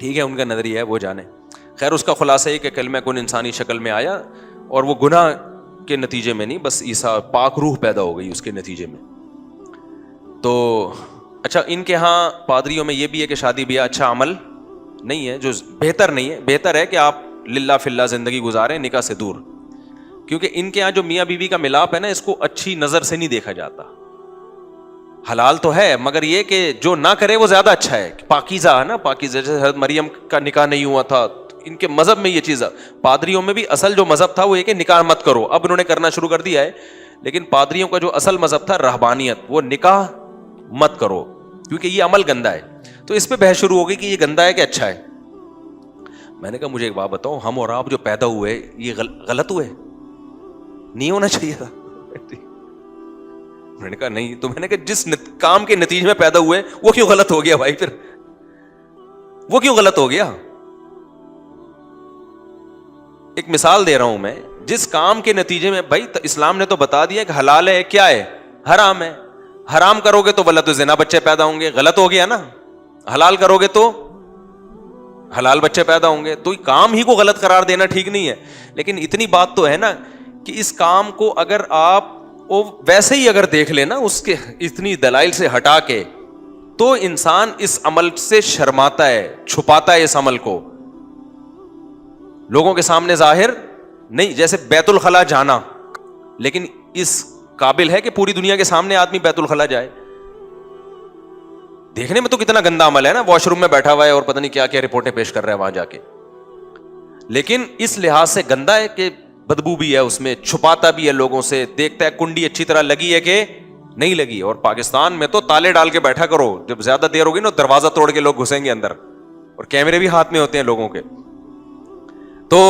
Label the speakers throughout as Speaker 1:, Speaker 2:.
Speaker 1: ٹھیک ہے ان کا نظریہ ہے, وہ جانے. خیر اس کا خلاصہ ہے کہ کلمہ کن انسانی شکل میں آیا اور وہ گناہ کے نتیجے میں نہیں, بس عیسیٰ پاک روح پیدا ہو گئی اس کے نتیجے میں. تو اچھا ان کے ہاں پادریوں میں یہ بھی ہے کہ شادی بیاہ اچھا عمل نہیں ہے, جو بہتر نہیں ہے. بہتر ہے کہ آپ للہ فی اللہ زندگی گزاریں نکاح سے دور, کیونکہ ان کے یہاں جو میاں بیوی کا ملاپ ہے نا, اس کو اچھی نظر سے نہیں دیکھا جاتا. حلال تو ہے مگر یہ کہ جو نہ کرے وہ زیادہ اچھا ہے, پاکیزہ ہے نا, پاکیزہ. جیسے حضرت مریم کا نکاح نہیں ہوا تھا, ان کے مذہب میں یہ چیز ہے. پادریوں میں بھی اصل جو مذہب تھا وہ یہ کہ نکاح مت کرو, اب انہوں نے کرنا شروع کر دیا ہے, لیکن پادریوں کا جو اصل مذہب تھا رہبانیت, وہ نکاح مت کرو کیونکہ یہ عمل گندا ہے. تو اس پہ بحث شروع ہو گئی کہ یہ گندا ہے کہ اچھا ہے. میں نے کہا مجھے ایک بات بتاؤ, ہم اور آپ جو پیدا ہوئے یہ غلط ہوئے, نہیں ہونا چاہیے تھا. میں نے کہا نہیں. تو میں نے کہا جس کام کے نتیجے میں پیدا ہوئے وہ کیوں غلط ہو گیا بھائی, پھر وہ کیوں غلط ہو گیا؟ ایک مثال دے رہا ہوں میں, جس کام کے نتیجے میں بھائی اسلام نے تو بتا دیا کہ حلال ہے کیا ہے, حرام ہے. حرام کرو گے تو ولد زنا بچے پیدا ہوں گے, غلط ہو گیا نا. حلال کرو گے تو حلال بچے پیدا ہوں گے, تو کام ہی کو غلط قرار دینا ٹھیک نہیں ہے. لیکن اتنی بات تو ہے نا کہ اس کام کو اگر آپ ویسے ہی اگر دیکھ لیں نا, اس کے اتنی دلائل سے ہٹا کے, تو انسان اس عمل سے شرماتا ہے, چھپاتا ہے اس عمل کو, لوگوں کے سامنے ظاہر نہیں. جیسے بیت الخلا جانا, لیکن اس قابل ہے کہ پوری دنیا کے سامنے آدمی بیت الخلا جائے. دیکھنے میں تو کتنا گندا عمل ہے نا, واش روم میں بیٹھا ہوا ہے اور پتہ نہیں کیا کیا رپورٹیں پیش کر رہا ہے وہاں جا کے. لیکن اس لحاظ سے گندا ہے کہ بدبو بھی ہے اس میں, چھپاتا بھی ہے لوگوں سے, دیکھتا ہے کنڈی اچھی طرح لگی ہے کہ نہیں لگی. اور پاکستان میں تو تالے ڈال کے بیٹھا کرو, جب زیادہ دیر ہوگی نا دروازہ توڑ کے لوگ گھسیں گے اندر, اور کیمرے بھی ہاتھ میں ہوتے ہیں لوگوں کے. تو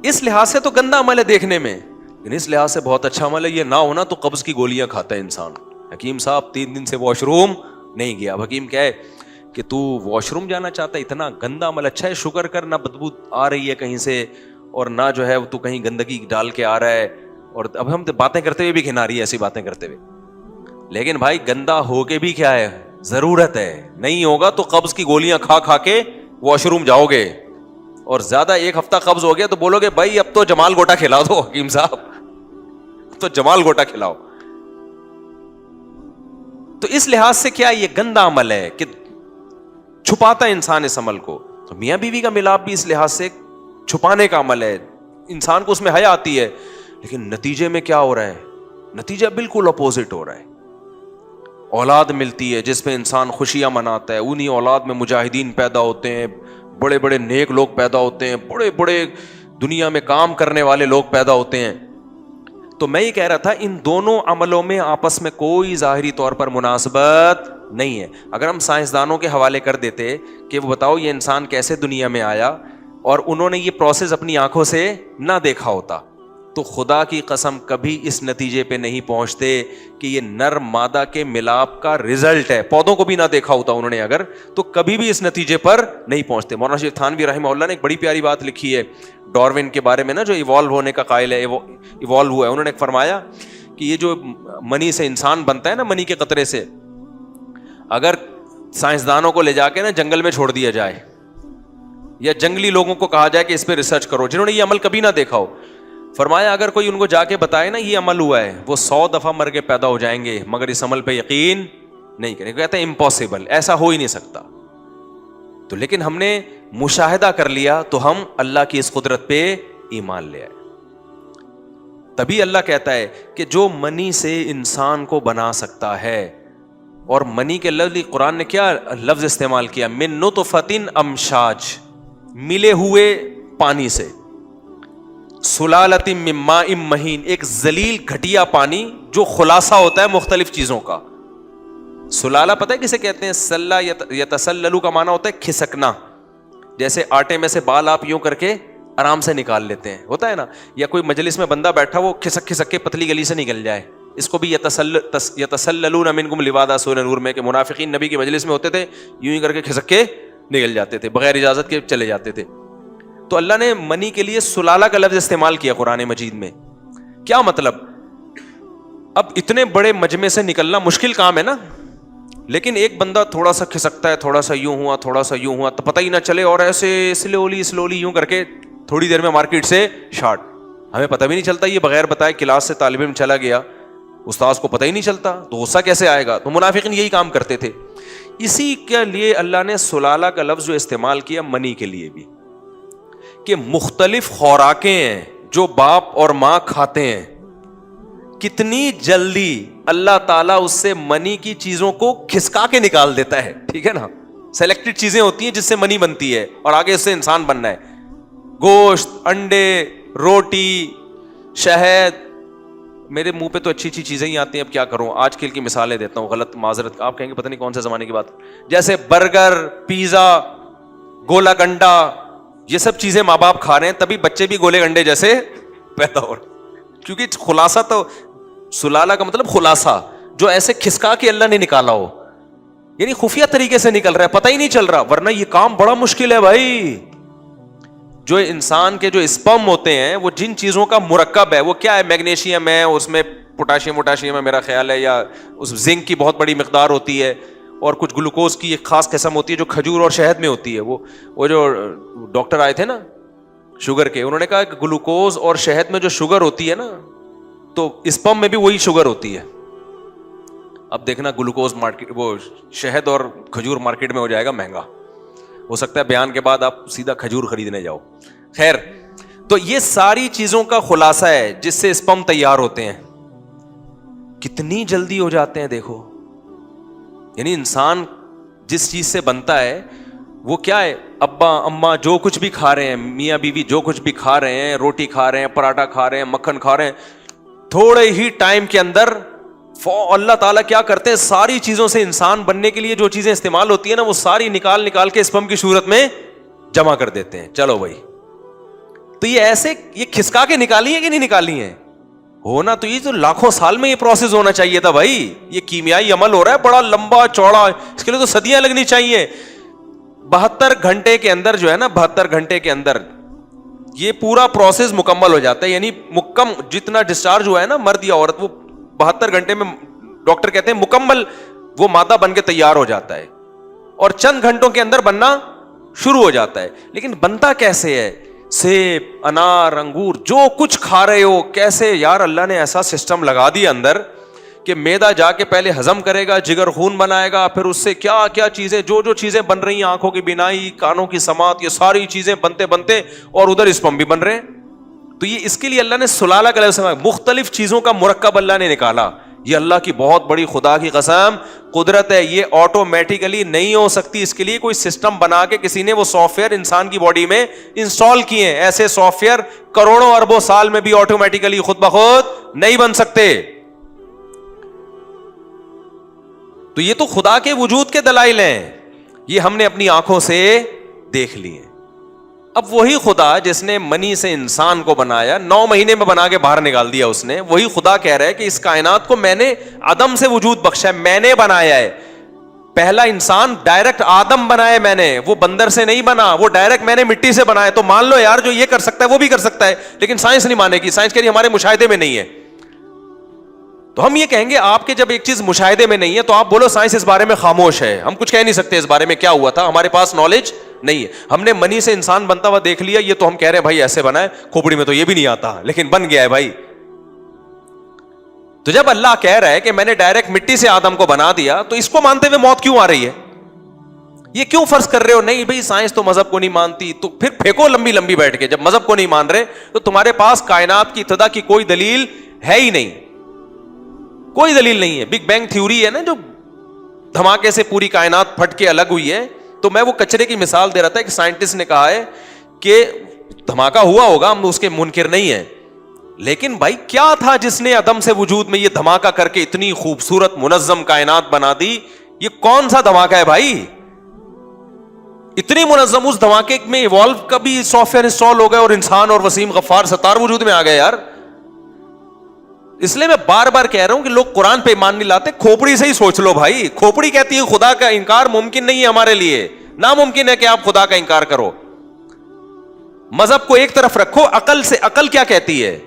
Speaker 1: اس لحاظ سے تو گندا عمل ہے دیکھنے میں, لیکن اس لحاظ سے بہت اچھا عمل ہے. یہ نہ ہونا تو قبض کی گولیاں کھاتا ہے انسان. حکیم صاحب 3 دن سے واش روم نہیں گیا. حکیم کیا ہے کہ تو واش روم جانا چاہتا ہے, اتنا گندا عمل. اچھا ہے شکر کر, نہ بدبو آ رہی ہے کہیں سے, اور نہ جو ہے تو کہیں گندگی ڈال کے آ رہا ہے. اور اب ہم باتیں کرتے ہوئے بھی گھنا رہی ہے ایسی باتیں کرتے ہوئے. لیکن بھائی گندا ہو کے بھی کیا ہے, ضرورت ہے. نہیں ہوگا تو قبض کی گولیاں کھا کھا کے واش روم جاؤ گے, اور زیادہ 1 ہفتہ قبض ہو گیا تو بولو گے بھائی اب تو جمال گوٹا کھلاؤ دو حکیم صاحب, تو جمال گوٹا کھلاؤ. تو اس لحاظ سے کیا یہ گندا عمل ہے کہ چھپاتا ہے انسان اس عمل کو. تو میاں بیوی کا ملاپ بھی اس لحاظ سے چھپانے کا عمل ہے, انسان کو اس میں حیا آتی ہے. لیکن نتیجے میں کیا ہو رہا ہے, نتیجہ بالکل اپوزٹ ہو رہا ہے. اولاد ملتی ہے جس پہ انسان خوشیاں مناتا ہے, انہی اولاد میں مجاہدین پیدا ہوتے ہیں, بڑے بڑے نیک لوگ پیدا ہوتے ہیں, بڑے بڑے دنیا میں کام کرنے والے لوگ پیدا ہوتے ہیں. تو میں یہ کہہ رہا تھا ان دونوں عملوں میں آپس میں کوئی ظاہری طور پر مناسبت نہیں ہے. اگر ہم سائنسدانوں کے حوالے کر دیتے کہ وہ بتاؤ یہ انسان کیسے دنیا میں آیا, اور انہوں نے یہ پروسیس اپنی آنکھوں سے نہ دیکھا ہوتا, تو خدا کی قسم کبھی اس نتیجے پہ نہیں پہنچتے کہ یہ نر مادہ کے ملاپ کا رزلٹ ہے. پودوں کو بھی نہ دیکھا ہوتا انہوں نے اگر, تو کبھی بھی اس نتیجے پر نہیں پہنچتے. مولانا شریف تھانوی رحمہ اللہ نے ایک بڑی پیاری بات لکھی ہے ڈاروین کے بارے میں نا, جو ایوالو ہونے کا قائل ہے, ایوالو ہوا ہے. انہوں نے فرمایا کہ یہ جو منی سے انسان بنتا ہے نا, منی کے قطرے سے, اگر سائنسدانوں کو لے جا کے نا جنگل میں چھوڑ دیا جائے, یا جنگلی لوگوں کو کہا جائے کہ اس پہ ریسرچ کرو, جنہوں نے یہ عمل کبھی نہ دیکھا ہو, فرمایا اگر کوئی ان کو جا کے بتائے نا یہ عمل ہوا ہے, وہ 100 دفعہ مر کے پیدا ہو جائیں گے مگر اس عمل پہ یقین نہیں کریں. کہتے ہیں امپاسبل, ایسا ہو ہی نہیں سکتا. تو لیکن ہم نے مشاہدہ کر لیا تو ہم اللہ کی اس قدرت پہ ایمان لے آئے. تبھی اللہ کہتا ہے کہ جو منی سے انسان کو بنا سکتا ہے, اور منی کے لفظ قرآن نے کیا لفظ استعمال کیا, من نطفۃ امشاج, ملے ہوئے پانی سے, سلالۃ من ماء مہین, ایک ذلیل گھٹیا پانی جو خلاصہ ہوتا ہے مختلف چیزوں کا. سلالہ پتہ ہے کسے کہتے ہیں؟ سلہ یتسللو کا معنی ہوتا ہے کھسکنا, جیسے آٹے میں سے بال آپ یوں کر کے آرام سے نکال لیتے ہیں, ہوتا ہے نا, یا کوئی مجلس میں بندہ بیٹھا وہ کھسک کھسک کے پتلی گلی سے نکل جائے, اس کو بھی یتسللون منکم لوادا سورہ نور میں, کہ منافقین نبی کی مجلس میں ہوتے تھے یوں ہی کر کے کھسک کے نکل جاتے تھے, بغیر اجازت کے چلے جاتے تھے. تو اللہ نے منی کے لیے سلالہ کا لفظ استعمال کیا قرآن مجید میں. کیا مطلب؟ اب اتنے بڑے مجمع سے نکلنا مشکل کام ہے نا, لیکن ایک بندہ تھوڑا سا کھسکتا ہے, تھوڑا سا یوں ہوا, تھوڑا سا یوں ہوا, تو پتہ ہی نہ چلے, اور ایسے سلولی یوں کر کے تھوڑی دیر میں مارکیٹ سے شارٹ, ہمیں پتہ بھی نہیں چلتا, یہ بغیر بتائے کلاس سے طالب علم چلا گیا, استاذ کو پتہ ہی نہیں چلتا, تو غصہ کیسے آئے گا؟ تو منافقین یہی کام کرتے تھے. اسی کے لیے اللہ نے سلالہ کا لفظ جو استعمال کیا منی کے لیے بھی, کہ مختلف خوراکیں ہیں جو باپ اور ماں کھاتے ہیں, کتنی جلدی اللہ تعالیٰ اس سے منی کی چیزوں کو کھسکا کے نکال دیتا ہے, ٹھیک ہے نا. سلیکٹڈ چیزیں ہوتی ہیں جس سے منی بنتی ہے, اور آگے اس سے انسان بننا ہے. گوشت, انڈے, روٹی, شہد, میرے منہ پہ تو اچھی اچھی چیزیں ہی آتی ہیں, اب کیا کروں, آج کل کی مثالیں دیتا ہوں, غلط معذرت, آپ کہیں گے پتہ نہیں کون سے زمانے کی بات, جیسے برگر, پیزا, گولا گنڈا, یہ سب چیزیں ماں باپ کھا رہے ہیں, تبھی بچے بھی گولے گنڈے جیسے پیدا ہو رہے, کیونکہ خلاصہ تو سلالہ کا مطلب خلاصہ, جو ایسے کھسکا کے اللہ نے نکالا ہو, یعنی خفیہ طریقے سے نکل رہا ہے, پتہ ہی نہیں چل رہا, ورنہ یہ کام بڑا مشکل ہے بھائی. جو انسان کے جو اسپرم ہوتے ہیں وہ جن چیزوں کا مرکب ہے, وہ کیا ہے, میگنیشیم ہے, اس میں پوٹاشیم ہے میرا خیال ہے, یا اس زنک کی بہت بڑی مقدار ہوتی ہے, اور کچھ گلوکوز کی ایک خاص قسم ہوتی ہے جو کھجور اور شہد میں ہوتی ہے. وہ جو ڈاکٹر آئے تھے نا شوگر کے, انہوں نے کہا کہ گلوکوز اور شہد میں جو شوگر ہوتی ہے نا, تو اسپرم میں بھی وہی شوگر ہوتی ہے. اب دیکھنا گلوکوز مارکیٹ, وہ شہد اور کھجور مارکیٹ میں ہو جائے گا مہنگا, ہو سکتا ہے بیان کے بعد آپ سیدھا کھجور خریدنے جاؤ. خیر, تو یہ ساری چیزوں کا خلاصہ ہے جس سے اسپرم تیار ہوتے ہیں. کتنی جلدی ہو جاتے ہیں دیکھو, یعنی انسان جس چیز سے بنتا ہے وہ کیا ہے, ابا اماں جو کچھ بھی کھا رہے ہیں, میاں بیوی جو کچھ بھی کھا رہے ہیں, روٹی کھا رہے ہیں, پراٹھا کھا رہے ہیں, مکھن کھا رہے ہیں, تھوڑے ہی ٹائم کے اندر اللہ تعالیٰ کیا کرتے ہیں, ساری چیزوں سے انسان بننے کے لیے جو چیزیں استعمال ہوتی ہیں نا, وہ ساری نکال کے اسپرم کی صورت میں جمع کر دیتے ہیں. چلو بھائی, تو یہ ایسے یہ کھسکا کے نکالی ہیں کہ نہیں نکالی ہیں, ہونا تو یہ تو لاکھوں سال میں یہ پروسیس ہونا چاہیے تھا بھائی. یہ کیمیائی عمل ہو رہا ہے بڑا لمبا چوڑا, اس کے لیے تو صدیاں لگنی چاہیے. 72 گھنٹے کے اندر جو ہے نا, 72 گھنٹے کے اندر یہ پورا پروسیس مکمل ہو جاتا ہے. یعنی جتنا ڈسچارج ہوا ہے نا مرد یا عورت, وہ 72 گھنٹے میں ڈاکٹر کہتے ہیں مکمل وہ مادہ بن کے تیار ہو جاتا ہے, اور چند گھنٹوں کے اندر بننا شروع ہو جاتا ہے. لیکن بنتا کیسے ہے, سیب, انار, انگور, جو کچھ کھا رہے ہو, کیسے یار اللہ نے ایسا سسٹم لگا دیا اندر کہ میدا جا کے پہلے ہضم کرے گا, جگر خون بنائے گا, پھر اس سے کیا کیا چیزیں, جو چیزیں بن رہی ہیں, آنکھوں کی بینائی, کانوں کی سماعت, یہ ساری چیزیں بنتے اور ادھر اسپرم بھی بن رہے ہیں. تو یہ اس کے لیے اللہ نے سلالہ کا لفظ مختلف چیزوں کا مرکب اللہ نے نکالا. یہ اللہ کی بہت بڑی خدا کی قسم قدرت ہے, یہ آٹومیٹیکلی نہیں ہو سکتی. اس کے لیے کوئی سسٹم بنا کے کسی نے وہ سافٹ ویئر انسان کی باڈی میں انسٹال کیے ہیں. ایسے سافٹ ویئر کروڑوں اربوں سال میں بھی آٹومیٹیکلی خود بخود نہیں بن سکتے. تو یہ تو خدا کے وجود کے دلائل ہیں, یہ ہم نے اپنی آنکھوں سے دیکھ لیے. اب وہی خدا جس نے منی سے انسان کو بنایا, 9 مہینے میں بنا کے باہر نکال دیا اس نے, وہی خدا کہہ رہا ہے کہ اس کائنات کو میں نے عدم سے وجود بخشا ہے, میں نے بنایا ہے. پہلا انسان ڈائریکٹ آدم بنایا میں نے, وہ بندر سے نہیں بنا, وہ ڈائریکٹ میں نے مٹی سے بنایا. تو مان لو یار جو یہ کر سکتا ہے وہ بھی کر سکتا ہے, لیکن سائنس نہیں مانے گی. سائنس کہہ رہی ہمارے مشاہدے میں نہیں ہے. تو ہم یہ کہیں گے آپ کے جب ایک چیز مشاہدے میں نہیں ہے تو آپ بولو سائنس اس بارے میں خاموش ہے, ہم کچھ کہہ نہیں سکتے اس بارے میں کیا ہوا تھا, ہمارے پاس نالج نہیں ہے. ہم نے منی سے انسان بنتا ہوا دیکھ لیا, یہ تو ہم کہہ رہے ہیں بھائی ایسے بنا ہے, کھوپڑی میں تو یہ بھی نہیں آتا, لیکن بن گیا ہے بھائی. تو جب اللہ کہہ رہا ہے کہ میں نے ڈائریکٹ مٹی سے آدم کو بنا دیا, تو اس کو مانتے ہوئے موت کیوں آ رہی ہے؟ یہ کیوں فرض کر رہے ہو نہیں بھائی سائنس تو مذہب کو نہیں مانتی, تو پھر پھینکو لمبی لمبی بیٹھ کے. جب مذہب کو نہیں مان رہے تو تمہارے پاس کائنات کی ابتدا کی کوئی دلیل ہے ہی نہیں, کوئی دلیل نہیں ہے. بگ بینگ تھیوری ہے نا, جو دھماکے سے پوری کائنات پھٹ کے الگ ہوئی ہے, تو میں وہ کچرے کی مثال دے رہا تھا. ایک سائنٹسٹ نے کہا ہے کہ دھماکہ ہوا ہوگا, ہم اس کے منکر نہیں ہیں, لیکن بھائی کیا تھا جس نے عدم سے وجود میں یہ دھماکہ کر کے اتنی خوبصورت منظم کائنات بنا دی؟ یہ کون سا دھماکہ ہے بھائی؟ اتنی منظم, اس دھماکے میں ایوالو کا بھی سافٹ ویئر انسٹال ہو گیا, اور انسان اور وسیم غفار ستار وجود میں آ گئے یار. اس لیے میں بار بار کہہ رہا ہوں کہ لوگ قرآن پہ ایمان نہیں لاتے, کھوپڑی سے ہی سوچ لو بھائی. کھوپڑی کہتی ہے خدا کا انکار ممکن نہیں ہے ہمارے لیے, ناممکن ہے کہ آپ خدا کا انکار کرو. مذہب کو ایک طرف رکھو, عقل سے, عقل کیا کہتی ہے؟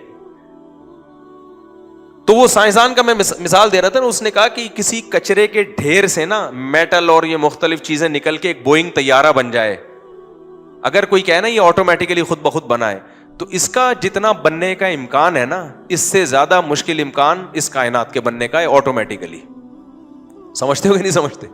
Speaker 1: تو وہ سائنسدان کا میں مثال دے رہا تھا نا, اس نے کہا کہ کسی کچرے کے ڈھیر سے نا میٹل اور یہ مختلف چیزیں نکل کے ایک بوئنگ طیارہ بن جائے, اگر کوئی کہے نا یہ آٹومیٹیکلی خود بخود بنا ہے, تو اس کا جتنا بننے کا امکان ہے نا, اس سے زیادہ مشکل امکان اس کائنات کے بننے کا ہے آٹومیٹیکلی. سمجھتے ہو کہ نہیں سمجھتے؟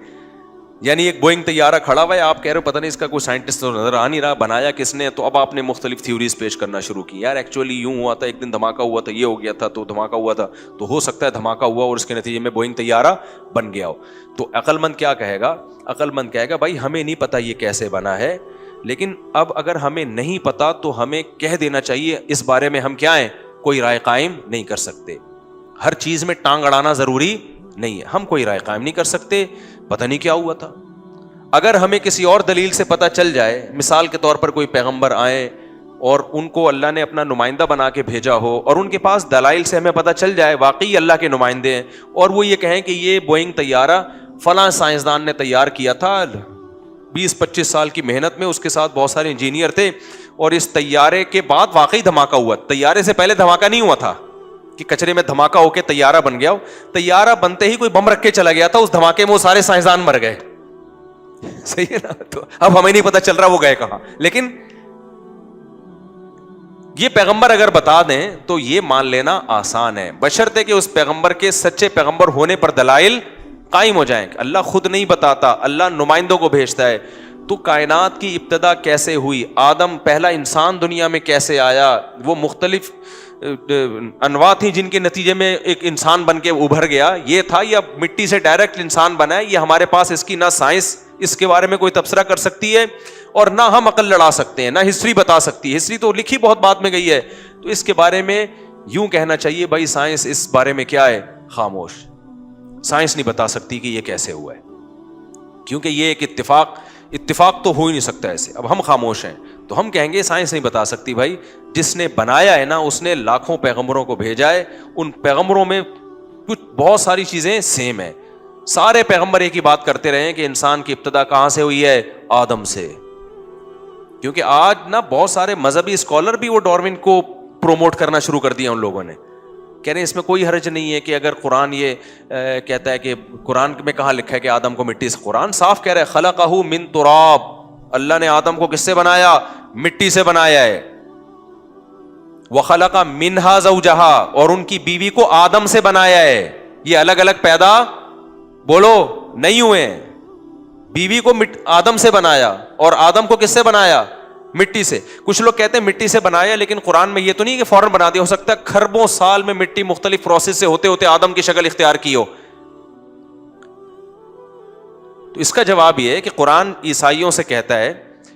Speaker 1: یعنی ایک بوئنگ طیارہ کھڑا ہوا ہے, آپ کہہ رہے ہو پتہ نہیں اس کا کوئی سائنٹسٹ تو نظر آ نہیں رہا, بنایا کس نے, تو اب آپ نے مختلف تھیوریز پیش کرنا شروع کی, یار ایکچولی یوں ہوا تھا, ایک دن دھماکہ ہوا تھا, یہ ہو گیا تھا, تو دھماکہ ہوا تھا, تو ہو سکتا ہے دھماکہ ہوا اور اس کے نتیجے میں بوئنگ طیارہ بن گیا ہو. تو عقل مند کیا کہے گا؟ عقل مند کہے گا بھائی ہمیں نہیں پتا یہ کیسے بنا ہے, لیکن اب اگر ہمیں نہیں پتا تو ہمیں کہہ دینا چاہیے اس بارے میں ہم کیا ہیں, کوئی رائے قائم نہیں کر سکتے. ہر چیز میں ٹانگ اڑانا ضروری نہیں ہے, ہم کوئی رائے قائم نہیں کر سکتے, پتہ نہیں کیا ہوا تھا. اگر ہمیں کسی اور دلیل سے پتہ چل جائے, مثال کے طور پر کوئی پیغمبر آئے اور ان کو اللہ نے اپنا نمائندہ بنا کے بھیجا ہو, اور ان کے پاس دلائل سے ہمیں پتہ چل جائے واقعی اللہ کے نمائندے ہیں, اور وہ یہ کہیں کہ یہ بوئنگ طیارہ فلاں سائنسدان نے تیار کیا تھا 20-25 سال کی محنت میں, اس کے ساتھ بہت سارے انجینئر تھے, اور اس طیارے کے بعد واقعی دھماکہ ہوا. طیارے سے پہلے دھماکہ نہیں ہوا تھا کہ کچرے میں دھماکہ ہو کے طیارہ بن گیا ہو, طیارہ بنتے ہی کوئی بم رکھ کے چلا گیا تھا, اس دھماکے میں وہ سارے سائنسدان مر گئے. صحیح ہے نا؟ تو اب ہمیں نہیں پتا چل رہا وہ گئے کہاں, لیکن یہ پیغمبر اگر بتا دیں تو یہ مان لینا آسان ہے, بشرطے کہ اس پیغمبر کے سچے پیغمبر ہونے پر دلائل قائم ہو جائیں. اللہ خود نہیں بتاتا, اللہ نمائندوں کو بھیجتا ہے. تو کائنات کی ابتدا کیسے ہوئی, آدم پہلا انسان دنیا میں کیسے آیا, وہ مختلف انواع تھی جن کے نتیجے میں ایک انسان بن کے ابھر گیا, یہ تھا, یا مٹی سے ڈائریکٹ انسان بنا ہے, یہ ہمارے پاس اس کی نہ سائنس اس کے بارے میں کوئی تبصرہ کر سکتی ہے, اور نہ ہم عقل لڑا سکتے ہیں, نہ ہسٹری بتا سکتی ہے. ہسٹری تو لکھی بہت بعد میں گئی ہے, تو اس کے بارے میں یوں کہنا چاہیے بھائی سائنس اس بارے میں کیا ہے, خاموش. سائنس نہیں بتا سکتی کہ یہ کیسے ہوا ہے, کیونکہ یہ ایک اتفاق تو ہو ہی نہیں سکتا ایسے. اب ہم خاموش ہیں تو ہم کہیں گے سائنس نہیں بتا سکتی. بھائی جس نے بنایا ہے نا, اس نے لاکھوں پیغمبروں کو بھیجا ہے, ان پیغمبروں میں کچھ بہت ساری چیزیں سیم ہیں. سارے پیغمبر ایک ہی بات کرتے رہے کہ انسان کی ابتدا کہاں سے ہوئی ہے, آدم سے. کیونکہ آج نا بہت سارے مذہبی اسکالر بھی وہ ڈارون کو پروموٹ کرنا شروع کر دیا ان لوگوں نے, کہہ رہے ہیں اس میں کوئی حرج نہیں ہے کہ اگر قرآن یہ کہتا ہے کہ قرآن میں کہاں لکھا ہے کہ آدم کو مٹی سے, قرآن صاف کہہ رہا ہے خلقہ من تراب, اللہ نے آدم کو کس سے بنایا, مٹی سے بنایا ہے. وخلق منہا زوجہا, اور ان کی بیوی کو آدم سے بنایا ہے. یہ الگ الگ پیدا بولو نہیں ہوئے ہیں, بیوی کو آدم سے بنایا, اور آدم کو کس سے بنایا, مٹی سے. کچھ لوگ کہتے ہیں مٹی سے بنایا, لیکن قرآن میں یہ تو نہیں کہ فوراً بنا دیا, ہو سکتا ہے کھربوں سال میں مٹی مختلف پروسیس سے ہوتے ہوتے آدم کی شکل اختیار کی ہو. تو اس کا جواب یہ ہے کہ قرآن عیسائیوں سے کہتا ہے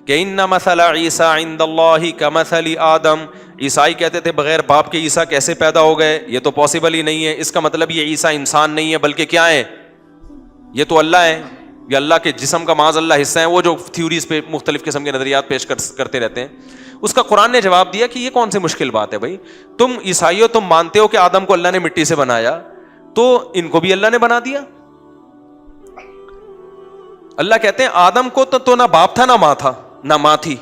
Speaker 1: کہ ان مثل عیسیٰ عند اللہ کمثل آدم, عیسائی کہتے تھے بغیر باپ کے عیسیٰ کیسے پیدا ہو گئے, یہ تو پاسبل ہی نہیں ہے. اس کا مطلب یہ عیسیٰ انسان نہیں ہے بلکہ کیا ہے, یہ تو اللہ ہے, یہ اللہ کے جسم کا معاذ اللہ حصہ ہیں, وہ جو تھیوریز پہ مختلف قسم کے نظریات پیش کرتے رہتے ہیں. اس کا قرآن نے جواب دیا کہ یہ کون سی مشکل بات ہے بھائی, تم عیسائیوں تم مانتے ہو کہ آدم کو اللہ نے مٹی سے بنایا, تو ان کو بھی اللہ نے بنا دیا. اللہ کہتے ہیں آدم کو تو نہ باپ تھا نہ ماں تھا, نہ ماں تھی,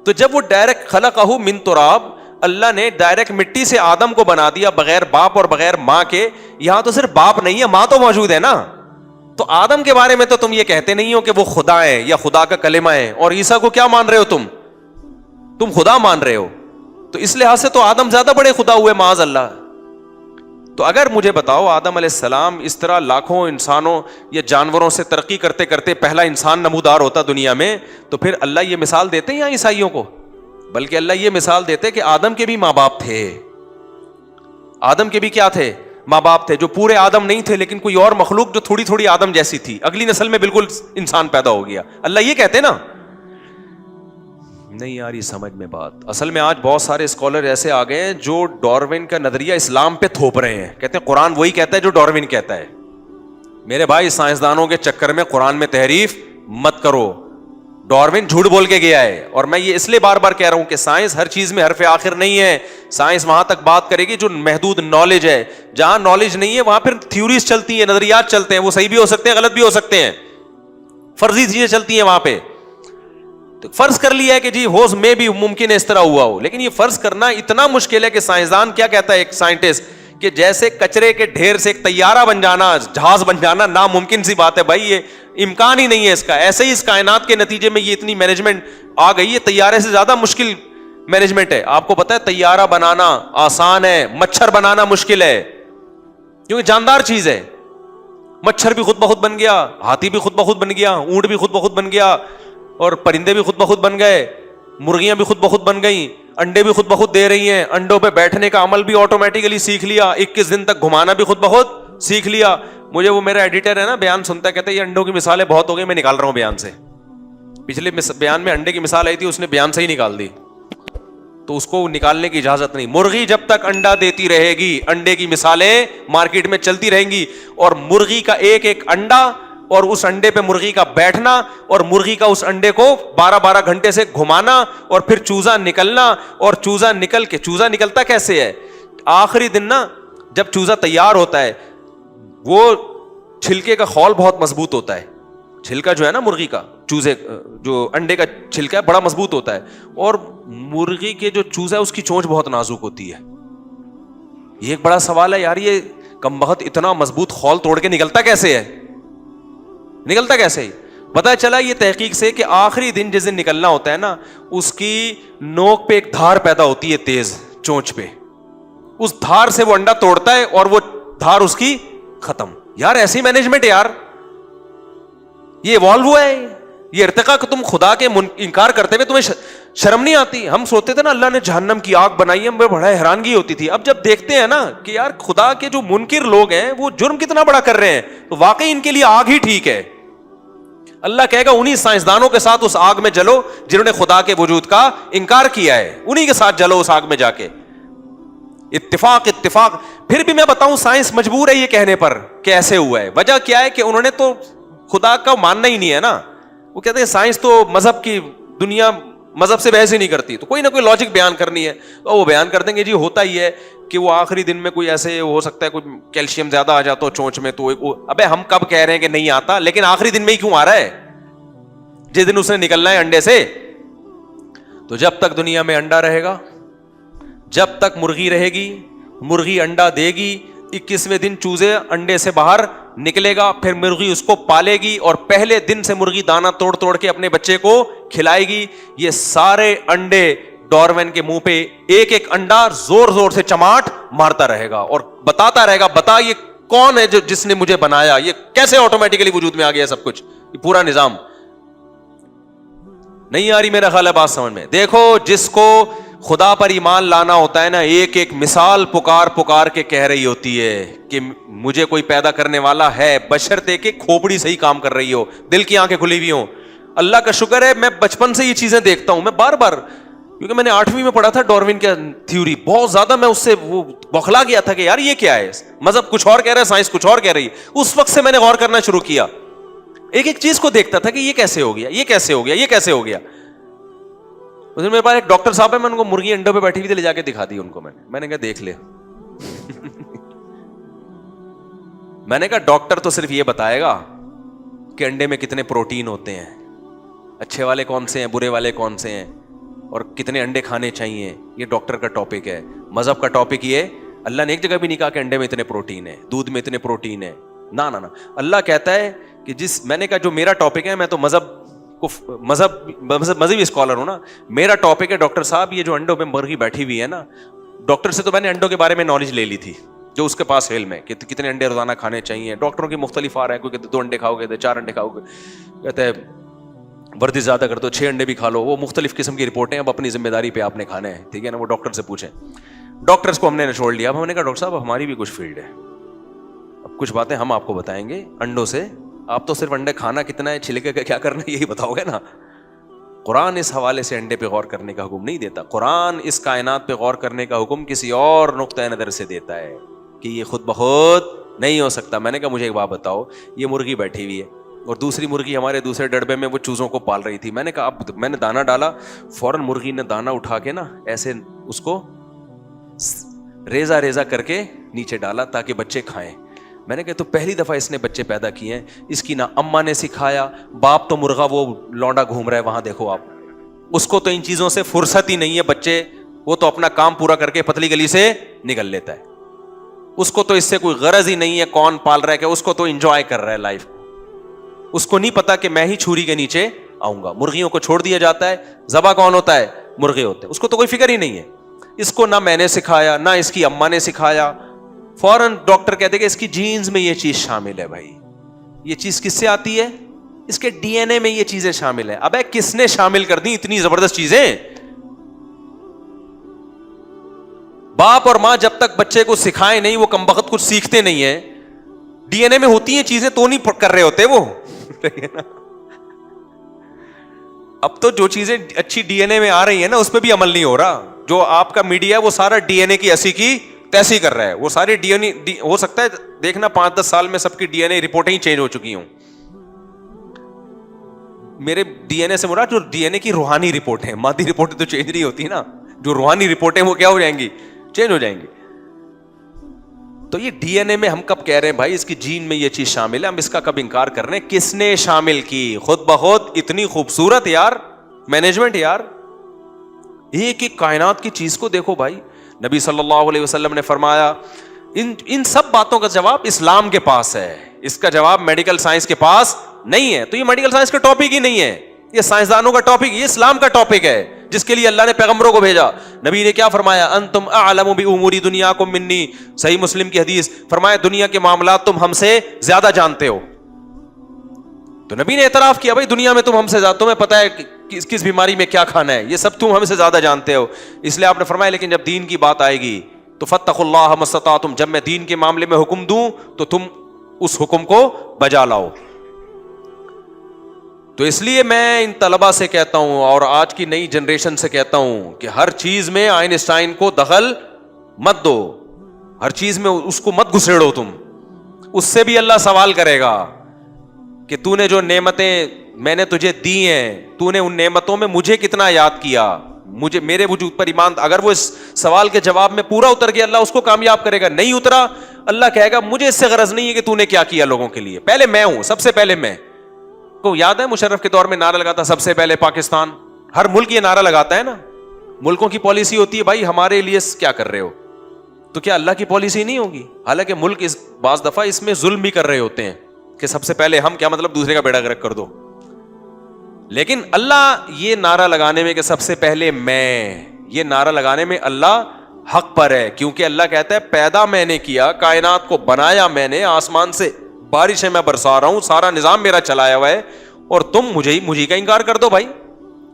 Speaker 1: تو جب وہ ڈائریکٹ خلقہ من تراب, اللہ نے ڈائریکٹ مٹی سے آدم کو بنا دیا بغیر باپ اور بغیر ماں کے. یہاں تو صرف باپ نہیں ہے, ماں تو موجود ہے نا. تو آدم کے بارے میں تو تم یہ کہتے نہیں ہو کہ وہ خدا ہے یا خدا کا کلمہ ہے, اور عیسیٰ کو کیا مان رہے ہو تم خدا مان رہے ہو. تو اس لحاظ سے تو آدم زیادہ بڑے خدا ہوئے معاذ اللہ. تو اگر مجھے بتاؤ آدم علیہ السلام اس طرح لاکھوں انسانوں یا جانوروں سے ترقی کرتے کرتے پہلا انسان نمودار ہوتا دنیا میں, تو پھر اللہ یہ مثال دیتے ہیں یا عیسائیوں کو, بلکہ اللہ یہ مثال دیتے کہ آدم کے بھی ماں باپ تھے, آدم کے بھی کیا تھے, ماں باپ تھے, جو پورے آدم نہیں تھے لیکن کوئی اور مخلوق جو تھوڑی تھوڑی آدم جیسی تھی, اگلی نسل میں بالکل انسان پیدا ہو گیا. اللہ یہ کہتے نا, نہیں آ رہی سمجھ میں بات. اصل میں آج بہت سارے اسکالر ایسے آ گئے ہیں جو ڈارون کا نظریہ اسلام پہ تھوپ رہے ہیں, کہتے ہیں قرآن وہی کہتا ہے جو ڈارون کہتا ہے. میرے بھائی سائنسدانوں کے چکر میں قرآن میں تحریف مت کرو, ڈارون جھوٹ بول کے گیا ہے. اور میں یہ اس لیے بار بار کہہ رہا ہوں کہ سائنس ہر چیز میں حرف آخر نہیں ہے. سائنس وہاں تک بات کرے گی جو محدود نالج ہے, جہاں نالج نہیں ہے وہاں پھر تھیوریز چلتی ہیں, نظریات چلتے ہیں, وہ صحیح بھی ہو سکتے ہیں غلط بھی ہو سکتے ہیں, فرضی چیزیں چلتی ہیں وہاں پہ. تو فرض کر لیا ہے کہ جی ہوز میں بھی ممکن ہے اس طرح ہوا ہو, لیکن یہ فرض کرنا اتنا مشکل ہے کہ سائنسدان کیا کہتا ہے, ایک سائنٹسٹ کہ جیسے کچرے کے ڈھیر سے ایک طیارہ بن جانا, جہاز بن جانا ناممکن سی بات ہے بھائی, یہ امکان ہی نہیں ہے اس کا. ایسے ہی اس کائنات کے نتیجے میں یہ اتنی مینجمنٹ آ گئی ہے, طیارے سے زیادہ مشکل مینجمنٹ ہے. آپ کو پتا ہے طیارہ بنانا آسان ہے, مچھر بنانا مشکل ہے, کیونکہ جاندار چیز ہے. مچھر بھی خود بخود بن گیا, ہاتھی بھی خود بخود بن گیا, اونٹ بھی خود بخود بن گیا, اور پرندے بھی خود بخود بن گئے, مرغیاں بھی خود بخود بن گئیں, انڈے بھی خود بخود دے رہی ہیں, انڈوں پہ بیٹھنے کا عمل بھی آٹومیٹیکلی سیکھ لیا, 21 دن تک گھمانا بھی خود بخود سیکھ لیا. مجھے وہ میرا ایڈیٹر ہے نا بیان سنتا ہے, کہتا ہے یہ انڈوں کی مثالیں بہت ہو گئی, میں نکال رہا ہوں بیان سے. پچھلے بیان میں انڈے کی مثال آئی تھی, اس نے بیان سے ہی نکال دی, تو اس کو نکالنے کی اجازت نہیں. مرغی جب تک انڈا دیتی رہے گی, انڈے کی مثالیں مارکیٹ میں چلتی رہیں گی, اور مرغی کا ایک ایک انڈا اور اس انڈے پہ مرغی کا بیٹھنا, اور مرغی کا اس انڈے کو 12 گھنٹے سے گھمانا, اور پھر چوزا نکلنا, اور چوزا نکل کے, چوزا نکلتا کیسے ہے آخری دن نا, جب چوزا تیار ہوتا ہے وہ چھلکے کا خول بہت مضبوط ہوتا ہے, چھلکا جو ہے نا مرغی کا, چوزے جو انڈے کا چھلکا ہے بڑا مضبوط ہوتا ہے, اور مرغی کے جو چوزا ہے اس کی چونچ بہت نازک ہوتی ہے. یہ ایک بڑا سوال ہے یار, یہ کمبخت اتنا مضبوط خول توڑ کے نکلتا کیسے ہے, نکلتا کیسے؟ پتہ چلا یہ تحقیق سے کہ آخری دن جس دن نکلنا ہوتا ہے نا, اس کی نوک پہ ایک دھار پیدا ہوتی ہے تیز چونچ پہ, اس دھار سے وہ انڈا توڑتا ہے اور وہ دھار اس کی ختم. یار ایسی مینجمنٹ یار, یہ ایوالو ہوا ہے, یہ ارتقا کہ تم خدا کے انکار کرتے ہوئے تمہیں شرم نہیں آتی. ہم سوچتے تھے نا اللہ نے جہنم کی آگ بنائی ہے, ہمیں بڑا حیرانگی ہوتی تھی. اب جب دیکھتے ہیں نا کہ یار خدا کے جو منکر لوگ ہیں وہ جرم کتنا بڑا کر رہے ہیں, تو واقعی ان کے لیے آگ ہی ٹھیک ہے. اللہ کہے گا انہی سائنسدانوں کے ساتھ اس آگ میں جلو جنہوں نے خدا کے وجود کا انکار کیا ہے, انہی کے ساتھ جلو اس آگ میں جا کے. اتفاق اتفاق. پھر بھی میں بتاؤں سائنس مجبور ہے یہ کہنے پر کہ ایسے ہوا ہے. وجہ کیا ہے کہ انہوں نے تو خدا کا ماننا ہی نہیں ہے نا. وہ کہتے ہیں سائنس تو مذہب کی دنیا مذہب سے بحث ہی نہیں کرتی, تو کوئی نہ کوئی لاجک بیان کرنی ہے, تو وہ بیان کر دیں گے. جی ہوتا ہی ہے کہ وہ آخری دن میں کوئی ایسے ہو سکتا ہے کوئی کیلشیم زیادہ آ جاتا ہو چونچ میں, تو ابے ہم کب کہہ رہے ہیں کہ نہیں آتا, لیکن آخری دن میں ہی کیوں آ رہا ہے, جس دن اس نے نکلنا ہے انڈے سے. تو جب تک دنیا میں انڈا رہے گا, جب تک مرغی رہے گی, مرغی انڈا دے گی, 21ویں دن چوزے انڈے سے باہر نکلے گا, پھر مرغی اس کو پالے گی, اور پہلے دن سے مرغی دانا توڑ توڑ کے اپنے بچے کو کھلائے گی. یہ سارے انڈے ڈاروین کے منہ پہ ایک ایک انڈا زور زور سے چماٹ مارتا رہے گا, اور بتاتا رہے گا بتا یہ کون ہے جس نے مجھے بنایا, یہ کیسے آٹومیٹکلی وجود میں آ گیا سب کچھ, یہ پورا نظام. نہیں آ رہی میرا خیال ہے بات سمجھ میں. دیکھو جس کو خدا پر ایمان لانا ہوتا ہے نا, ایک ایک مثال پکار پکار کے کہہ رہی ہوتی ہے کہ مجھے کوئی پیدا کرنے والا ہے, بشرطے کہ کھوپڑی صحیح کام کر رہی ہو, دل کی آنکھیں کھلی ہوئی ہوں. اللہ کا شکر ہے میں بچپن سے یہ چیزیں دیکھتا ہوں, میں بار بار, کیونکہ میں نے 8ویں میں پڑھا تھا ڈاروین کا تھیوری, بہت زیادہ میں اس سے وہ بوکھلا گیا تھا کہ یار یہ کیا ہے, مذہب کچھ اور کہہ رہا ہے, سائنس کچھ اور کہہ رہی ہے. اس وقت سے میں نے غور کرنا شروع کیا, ایک ایک چیز کو دیکھتا تھا کہ یہ کیسے ہو گیا, یہ کیسے ہو گیا, یہ کیسے ہو گیا. میرے پاس ایک ڈاکٹر صاحب ہے, میں ان کو مرغی انڈوں پہ بیٹھی ہوئی تھی, لے جا کے دکھا دی ان کو. میں نے کہا دیکھ لے. میں نے کہا ڈاکٹر تو صرف یہ بتائے گا کہ انڈے میں کتنے پروٹین ہوتے ہیں, اچھے والے کون سے ہیں, برے والے کون سے ہیں, اور کتنے انڈے کھانے چاہیے. یہ ڈاکٹر کا ٹاپک ہے. مذہب کا ٹاپک یہ, اللہ نے ایک جگہ بھی نہیں کہا کہ انڈے میں اتنے پروٹین ہے, دودھ میں اتنے پروٹین ہے. نہ نہ, اللہ کہتا ہے کہ میں نے کہا جو میرا ٹاپک ہے, میں تو مذہبی اسکالر ہوں نا, میرا ٹاپک ہے ڈاکٹر صاحب یہ جو انڈوں پہ مرغی بیٹھی ہوئی ہے نا, ڈاکٹر سے تو میں نے انڈوں کے بارے میں نالج لے لی تھی جو اس کے پاس علم ہے کہ کتنے انڈے روزانہ کھانے چاہیے. ڈاکٹروں کی مختلف آ رہا ہے, کوئی کہتے 2 انڈے کھاؤ گے, 4 انڈے کھاؤ گے, کہتے ہیں ورزش زیادہ کر دو 6 انڈے بھی کھا لو. وہ مختلف قسم کی رپورٹیں, اب اپنی ذمہ داری پہ آپ نے کھانے ہیں, ٹھیک ہے نا, وہ ڈاکٹر سے پوچھیں. ڈاکٹرس کو ہم نے چھوڑ لیا. اب ہم نے کہا ڈاکٹر صاحب ہماری بھی کچھ فیلڈ ہے, اب کچھ باتیں ہم آپ کو بتائیں گے انڈوں سے. آپ تو صرف انڈے کھانا کتنا ہے, چھلکے کا کیا کرنا ہے, یہی بتاؤ گے نا. قرآن اس حوالے سے انڈے پہ غور کرنے کا حکم نہیں دیتا. قرآن اس کائنات پہ غور کرنے کا حکم کسی اور نقطۂ نظر سے دیتا ہے کہ یہ خود بخود نہیں ہو سکتا. میں نے کہا مجھے ایک بات بتاؤ, یہ مرغی بیٹھی ہوئی ہے اور دوسری مرغی ہمارے دوسرے ڈڑبے میں وہ چوزوں کو پال رہی تھی. میں نے کہا اب میں نے دانا ڈالا, فوراً مرغی نے دانا اٹھا کے نا ایسے اس کو ریزہ ریزہ کر کے نیچے ڈالا تاکہ بچے کھائیں. میں نے کہا تو پہلی دفعہ اس نے بچے پیدا کیے ہیں, اس کی نہ اماں نے سکھایا, باپ تو مرغا وہ لونڈا گھوم رہا ہے وہاں, دیکھو آپ, اس کو تو ان چیزوں سے فرصت ہی نہیں ہے. بچے وہ تو اپنا کام پورا کر کے پتلی گلی سے نکل لیتا ہے. اس کو تو اس سے کوئی غرض ہی نہیں ہے کون پال رہا ہے کہ اس کو تو انجوائے کر رہا ہے لائف کو. اس کو نہیں پتا کہ میں ہی چھری کے نیچے آؤں گا. مرغیوں کو چھوڑ دیا جاتا ہے, ذبح کون ہوتا ہے؟ مرغے ہوتے ہیں. اس کو تو کوئی فکر ہی نہیں ہے. اس کو نہ میں نے سکھایا نہ اس کی اماں نے سکھایا. فوراً ڈاکٹر کہتے کہ اس کی جینز میں یہ چیز شامل ہے. بھائی یہ چیز کس سے آتی ہے؟ اس کے ڈی این اے میں یہ چیزیں شامل ہیں. ابے کس نے شامل کر دی اتنی زبردست چیزیں؟ باپ اور ماں جب تک بچے کو سکھائے نہیں وہ کمبخت کچھ سیکھتے نہیں ہیں. ڈی این اے میں ہوتی ہیں چیزیں تو نہیں کر رہے ہوتے وہ. اب تو جو چیزیں اچھی ڈی این اے میں آ رہی ہیں نا اس پہ بھی عمل نہیں ہو رہا. جو آپ کا میڈیا وہ سارا ڈی این اے کی ایسی کی تیسی کر رہا ہے. وہ سارے ڈی این اے ہو سکتا ہے دیکھنا 5-10 سال میں سب کی ڈی این اے رپورٹیں ہی چینج ہو چکی ہوں. میرے ڈی این اے سے مراد جو ڈی این اے کی روحانی رپورٹ ہیں, مادی رپورٹیں تو چینج نہیں ہوتی نا. جو روحانی رپورٹیں وہ کیا ہو جائیں گی؟ چینج ہو جائیں گی. تو یہ ڈی این اے میں ہم کب کہہ رہے ہیں بھائی اس کی جین میں یہ چیز شامل ہے, ہم اس کا کب انکار کر رہے ہیں؟ کس نے شامل کی؟ خود بخود. اتنی خوبصورت یار مینجمنٹ یار. ایک ایک کائنات کی چیز کو دیکھو بھائی. نبی صلی اللہ علیہ وسلم نے فرمایا ان سب باتوں کا جواب اسلام کے پاس ہے, اس کا جواب میڈیکل سائنس کے پاس نہیں ہے. تو یہ میڈیکل سائنس کا ٹاپک ہی نہیں ہے, یہ سائنسدانوں کا ٹاپک, یہ اسلام کا ٹاپک ہے جس کے لیے اللہ نے پیغمبروں کو بھیجا. نبی نے کیا فرمایا؟ انتم اعلم بامور دنیاکم منی. صحیح مسلم کی حدیث, فرمایا دنیا کے معاملات تم ہم سے زیادہ جانتے ہو. تو نبی نے اعتراف کیا بھائی دنیا میں تم ہم سے زیادہ, تمہیں پتا ہے کس بیماری میں کیا کھانا ہے, یہ سب تم ہم سے زیادہ جانتے ہو. اس لیے آپ نے فرمایا لیکن جب دین کی بات آئے گی تو فاتقوا اللہ ما استطعتم, جب میں دین کے معاملے میں حکم دوں تو تم اس حکم کو بجا لاؤ. تو اس لیے میں ان طلبہ سے کہتا ہوں اور آج کی نئی جنریشن سے کہتا ہوں کہ ہر چیز میں آئنسٹائن کو دخل مت دو, ہر چیز میں اس کو مت گھسیڑو. تم اس سے بھی اللہ سوال کرے گا کہ تو نے جو نعمتیں میں نے تجھے دی ہیں, تو نے ان نعمتوں میں مجھے کتنا یاد کیا, مجھے میرے وجود پر ایمان. اگر وہ اس سوال کے جواب میں پورا اتر گیا اللہ اس کو کامیاب کرے گا, نہیں اترا اللہ کہے گا مجھے اس سے غرض نہیں ہے کہ تو نے کیا کیا لوگوں کے لیے, پہلے میں ہوں, سب سے پہلے میں. کو یاد ہے مشرف کے دور میں نعرہ لگاتا سب سے پہلے پاکستان. ہر ملک یہ نعرہ لگاتا ہے نا, ملکوں کی پالیسی ہوتی ہے بھائی ہمارے لیے کیا کر رہے ہو, تو کیا اللہ کی پالیسی نہیں ہوگی؟ حالانکہ ملک بعض دفعہ اس میں ظلم بھی کر رہے ہوتے ہیں کہ سب سے پہلے ہم, کیا مطلب دوسرے کا بیڑا غرق کر دو. لیکن اللہ یہ نعرہ لگانے میں کہ سب سے پہلے میں, یہ نعرہ لگانے میں اللہ حق پر ہے, کیونکہ اللہ کہتا ہے پیدا میں نے کیا, کائنات کو بنایا میں نے, آسمان سے بارشیں میں برسا رہا ہوں, سارا نظام میرا چلایا ہوا ہے, اور تم مجھے کا انکار کر دو بھائی.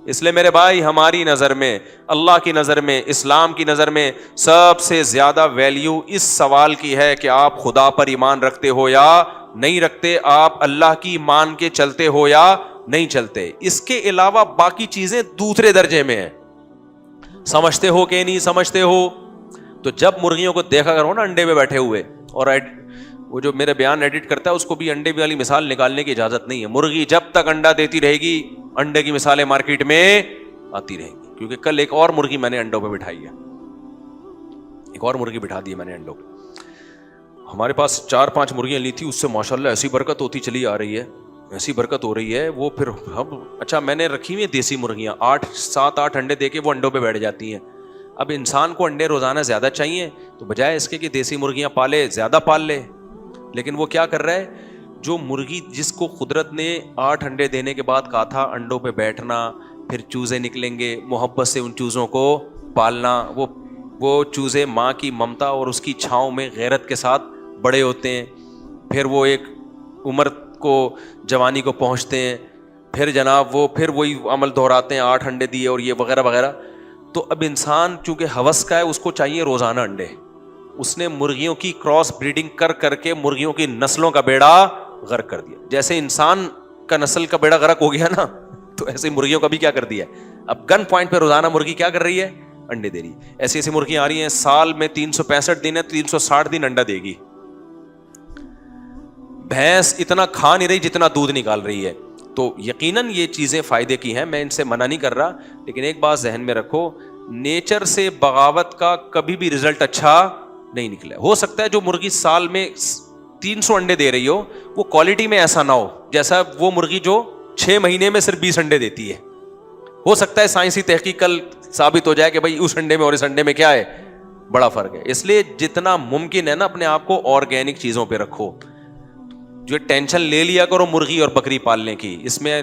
Speaker 1: اس لیے میرے بھائی ہماری نظر میں, اللہ کی نظر میں, اسلام کی نظر میں سب سے زیادہ ویلیو اس سوال کی ہے کہ آپ خدا پر ایمان رکھتے ہو یا نہیں رکھتے, آپ اللہ کی مان کے چلتے ہو یا نہیں چلتے. اس کے علاوہ باقی چیزیں دوسرے درجے میں ہیں, سمجھتے ہو کہ نہیں سمجھتے ہو. تو جب مرغیوں کو دیکھا کرو نا انڈے پہ بیٹھے ہوئے, اور وہ جو میرے بیان ایڈٹ کرتا ہے اس کو بھی انڈے والی مثال نکالنے کی اجازت نہیں ہے. مرغی جب تک انڈا دیتی رہے گی انڈے کی مثالیں مارکیٹ میں آتی رہیں گی, کیونکہ کل ایک اور مرغی میں نے انڈوں پہ بٹھائی ہے, ایک اور مرغی بٹھا دی ہے میں نے انڈوں پہ. ہمارے پاس 4-5 مرغیاں لی تھی, اس سے ماشاءاللہ ایسی برکت ہوتی چلی آ رہی ہے, ایسی برکت ہو رہی ہے. وہ پھر ہم اچھا میں نے رکھی ہوئی دیسی مرغیاں 7-8 انڈے دے کے وہ انڈوں پہ بیٹھ جاتی ہیں. اب انسان کو انڈے روزانہ زیادہ چاہیے, تو بجائے اس کے کہ دیسی مرغیاں پالے زیادہ پال لے, لیکن وہ کیا کر رہا ہے, جو مرغی جس کو قدرت نے 8 انڈے دینے کے بعد کہا تھا انڈوں پہ بیٹھنا, پھر چوزے نکلیں گے, محبت سے ان چوزوں کو پالنا, وہ چوزے ماں کی ممتا اور اس کی چھاؤں میں غیرت کے ساتھ بڑے ہوتے ہیں, پھر وہ ایک عمر کو جوانی کو پہنچتے ہیں, پھر جناب وہ پھر وہی عمل دہراتے ہیں, 8 انڈے دیے اور یہ وغیرہ وغیرہ. تو اب انسان چونکہ ہوس کا ہے اس کو چاہیے روزانہ انڈے, اس نے مرغیوں کی کراس بریڈنگ کر کے مرغیوں کی نسلوں کا بیڑا غرق کر دیا. جیسے انسان کا نسل کا بیڑا غرق ہو گیا نا, تو ایسے مرغیوں کا بھی کیا کر دیا ہے. اب گن پوائنٹ پہ روزانہ مرغی کیا کر رہی ہے, انڈے دے رہی ہے. ایسی ایسی مرغیاں آ رہی ہیں سال میں 365 دن ہے, 360 دن انڈا دے گی. بھینس اتنا کھا نہیں رہی جتنا دودھ نکال رہی ہے. تو یقیناً یہ چیزیں فائدے کی ہیں, میں ان سے منع نہیں کر رہا, لیکن ایک بات ذہن میں رکھو, نیچر سے بغاوت کا کبھی بھی رزلٹ اچھا نہیں نکلا. ہو سکتا ہے جو مرغی سال میں 300 انڈے دے رہی ہو وہ کوالٹی میں ایسا نہ ہو جیسا وہ مرغی جو 6 مہینے میں صرف 20 انڈے دیتی ہے. ہو سکتا ہے سائنسی تحقیق کل ثابت ہو جائے کہ بھائی اس انڈے میں اور اس انڈے میں کیا ہے بڑا فرق ہے. اس لیے جتنا ممکن ہے نا اپنے آپ کو آرگینک چیزوں پہ رکھو. جو ٹینشن لے لیا کرو مرغی اور بکری پالنے کی, اس میں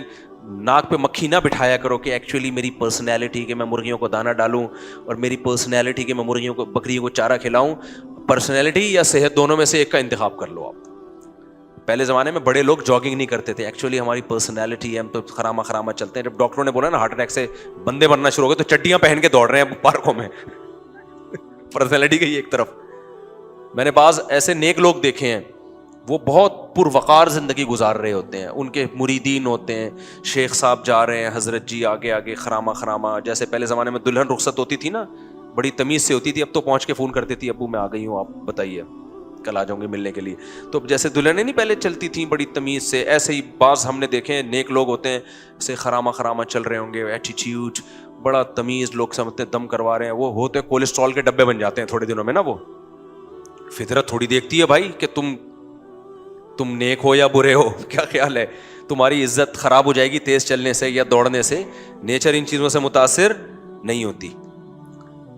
Speaker 1: ناک پہ مکھی نہ بٹھایا کرو کہ ایکچولی میری پرسنالٹی کہ میں مرغیوں کو دانہ ڈالوں اور میری پرسنالٹی کہ میں مرغیوں کو بکریوں کو چارہ کھلاؤں. پرسنالٹی یا صحت دونوں میں سے ایک کا انتخاب کر لو آپ. پہلے زمانے میں بڑے لوگ جاگنگ نہیں کرتے تھے, ایکچولی ہماری پرسنالٹی ہے, ہم تو خراما خراما چلتے ہیں. جب ڈاکٹروں نے بولا نا ہارٹ اٹیک سے بندے مرنا شروع ہو گئے تو چڈیاں پہن کے دوڑ رہے ہیں پارکوں میں. پرسنالٹی گئی ایک طرف. میں نے بعض ایسے نیک لوگ دیکھے ہیں وہ بہت پروقار زندگی گزار رہے ہوتے ہیں, ان کے مریدین ہوتے ہیں, شیخ صاحب جا رہے ہیں, حضرت جی آگے آگے خراما خراما. جیسے پہلے زمانے میں دلہن رخصت ہوتی تھی نا, بڑی تمیز سے ہوتی تھی, اب تو پہنچ کے فون کرتی تھی ابو میں آ گئی ہوں, آپ بتائیے کل آ جاؤں گے ملنے کے لیے. تو جیسے دلہنیں نہیں پہلے چلتی تھیں بڑی تمیز سے, ایسے ہی بعض ہم نے دیکھے ہیں نیک لوگ ہوتے ہیں ایسے خراما خراما چل رہے ہوں گے, ایٹیٹیوڈ بڑا تمیز, لوگ سمجھتے ہیں دم کروا رہے ہیں, وہ ہوتے کولیسٹرول کے ڈبے بن جاتے ہیں تھوڑے دنوں میں نا. وہ فطرت تھوڑی دیکھتی ہے بھائی کہ تم نیک ہو یا برے ہو, کیا خیال ہے, تمہاری عزت خراب ہو جائے گی تیز چلنے سے یا دوڑنے سے. نیچر ان چیزوں سے متاثر نہیں ہوتی,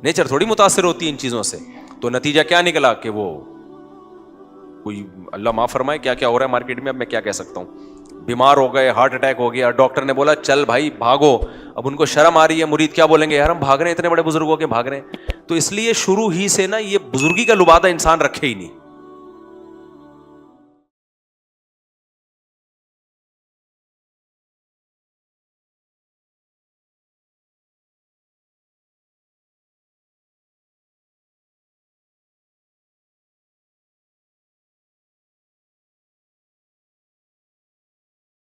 Speaker 1: نیچر تھوڑی متاثر ہوتی ہے ان چیزوں سے. تو نتیجہ کیا نکلا کہ وہ کوئی اللہ معاف فرمائے کیا کیا ہو رہا ہے مارکیٹ میں, اب میں کیا کہہ سکتا ہوں. بیمار ہو گئے, ہارٹ اٹیک ہو گیا, ڈاکٹر نے بولا چل بھائی بھاگو. اب ان کو شرم آ رہی ہے, مرید کیا بولیں گے, یار ہم بھاگ رہے ہیں اتنے بڑے بزرگوں کے بھاگ رہے ہیں. تو اس لیے شروع ہی سے نا یہ بزرگی کا لبادہ انسان رکھے ہی نہیں.